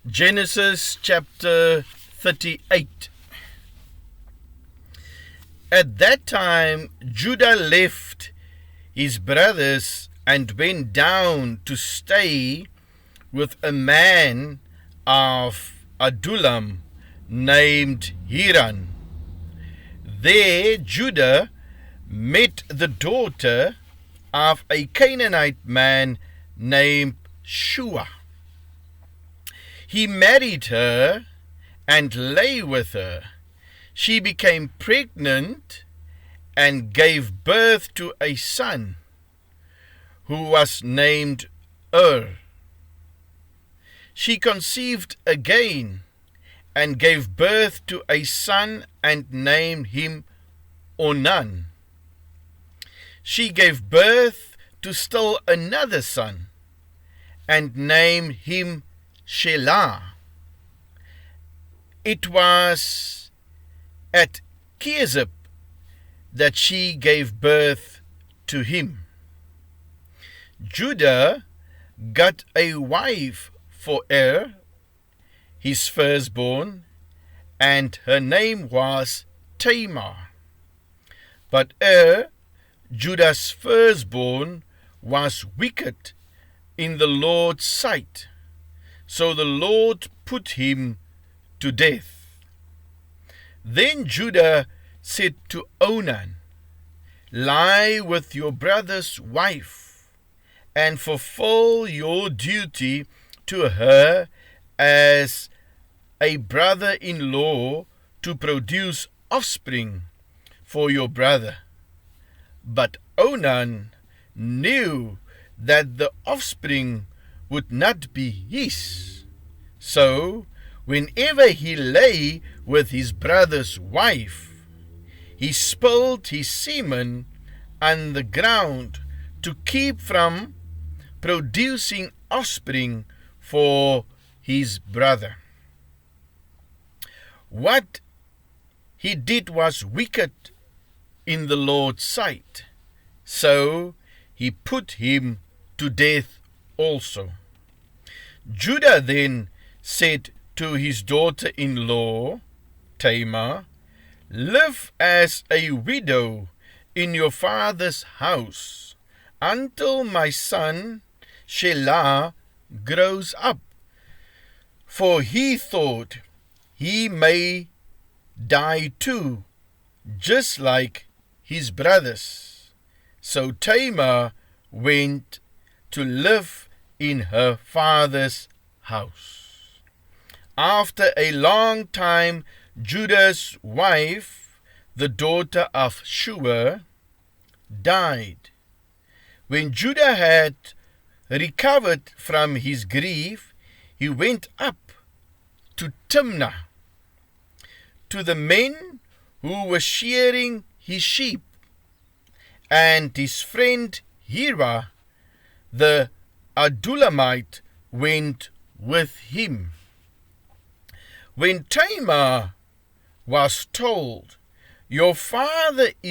Genesis chapter 38. At that time, Judah left his brothers and went down to stay with a man of Adullam named Hiran. There Judah met the daughter of a Canaanite man named Shua. He married her and lay with her. She became pregnant and gave birth to a son who was named She conceived again and gave birth to a son and named him Onan. She gave birth to still another son and named him Shelah. It was at Kezib that she gave birth to him. Judah got a wife for his firstborn, and her name was Tamar. But Judah's firstborn, was wicked in the Lord's sight, so the Lord put him to death. Then Judah said to Onan, "Lie with your brother's wife, and fulfill your duty to her as a brother-in-law to produce offspring for your brother." But Onan knew that the offspring would not be his. So, whenever he lay with his brother's wife, he spilled his semen on the ground to keep from producing offspring for his brother. What he did was wicked in the Lord's sight, so he put him to death also. Judah then said to his daughter-in-law, Tamar, "Live as a widow in your father's house until my son Shelah grows up." For he thought he may die too, just like his brothers. So Tamar went to live in her father's house. After a long time, Judah's wife, the daughter of Shua, died. When Judah had recovered from his grief, he went up to Timnah, to the men who were shearing his sheep, and his friend Hira, the Adullamite, went with him. When Tamar was told, "Your father-in-law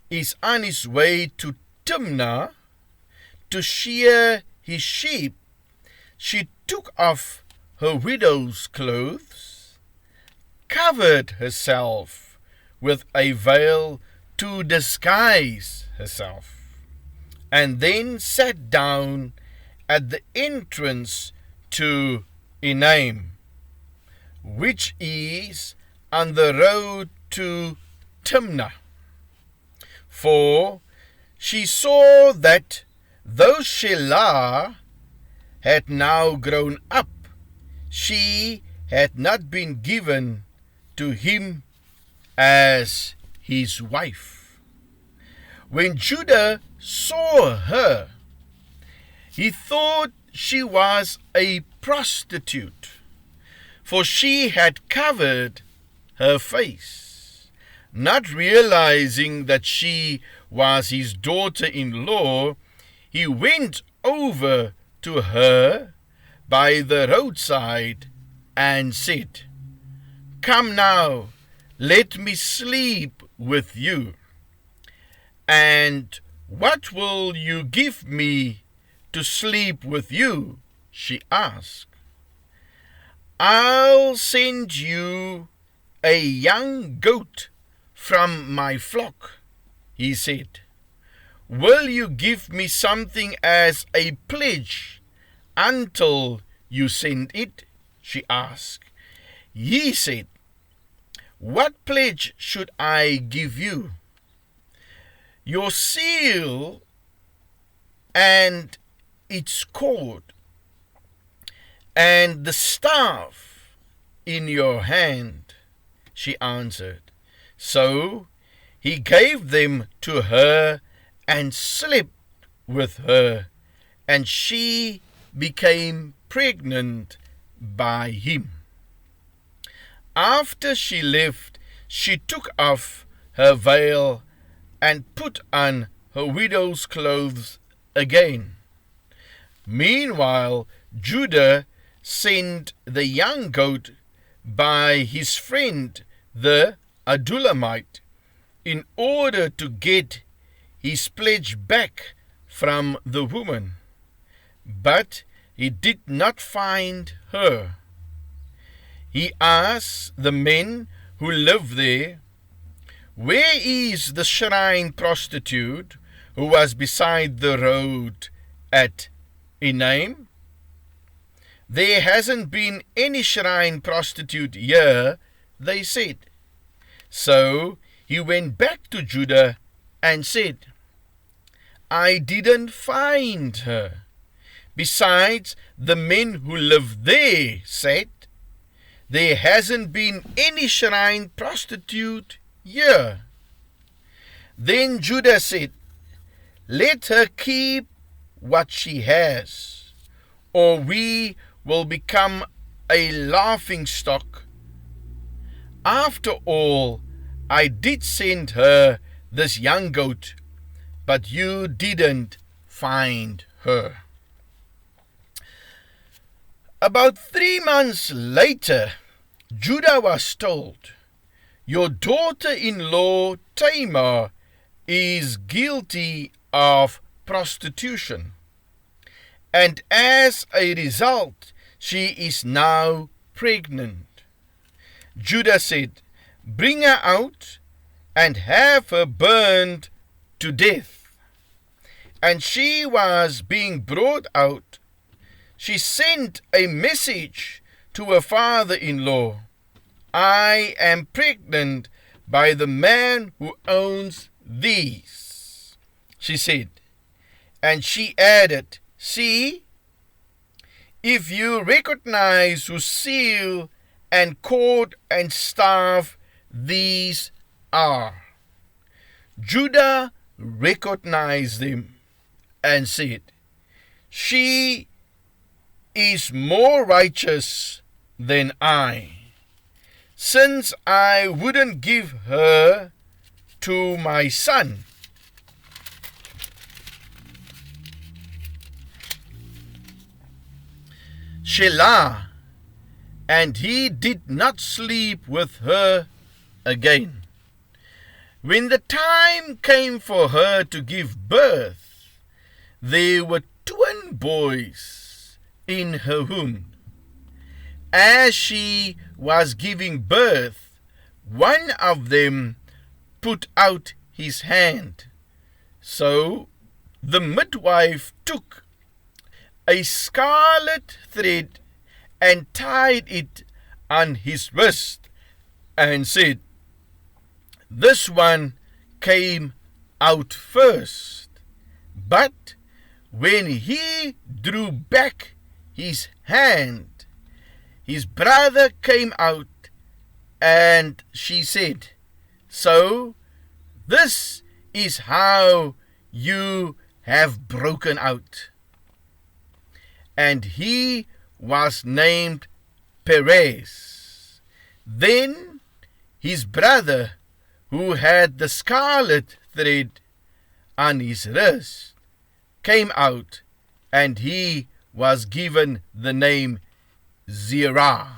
is on his way to Timnah to shear his sheep," she took off her widow's clothes, covered herself with a veil to disguise herself, and then sat down at the entrance to Enaim, which is on the road to Timnah. For she saw that though Shelah had now grown up, she had not been given to him as his wife. When Judah saw her, he thought she was a prostitute, for she had covered her face. Not realizing that she was his daughter-in-law, he went over to her by the roadside and said, "Come now, let me sleep with you." "And what will you give me to sleep with you?" she asked. I'll send you a young goat from my flock, he said. Will you give me something as a pledge until you send it? She asked. He said, what pledge should I give you? Your seal and its cord, and the staff in your hand, she answered. So he gave them to her and slept with her, and she became pregnant by him. After she left, she took off her veil and put on her widow's clothes again. Meanwhile, Judah sent the young goat by his friend the Adullamite in order to get his pledge back from the woman. But he did not find her. He asked the men who lived there, where is the shrine prostitute who was beside the road at Enaim? There hasn't been any shrine prostitute here, they said. So he went back to Judah and said, I didn't find her. Besides, the men who live there said, there hasn't been any shrine prostitute here. Then Judah said, let her keep what she has, or we will become a laughingstock. After all, I did send her this young goat, but you didn't find her. About 3 months later, Judah was told, your daughter-in-law Tamar is guilty of prostitution, and as a result, she is now pregnant. Judah said, bring her out and have her burned to death. And she was being brought out. She sent a message to her father-in-law, I am pregnant by the man who owns these, she said. And she added, see, if you recognize whose seal and cord and staff these are. Judah recognized them and said, she is more righteous than I, since I wouldn't give her to my son. Shelah, and he did not sleep with her again. When the time came for her to give birth, there were twin boys in her womb. As she was giving birth, one of them put out his hand. So the midwife took a scarlet thread and tied it on his wrist and said, this one came out first. But when he drew back his hand, his brother came out, and she said, so this is how you have broken out. And he was named Perez. Then his brother, who had the scarlet thread on his wrist, came out, and he was given the name Zerah.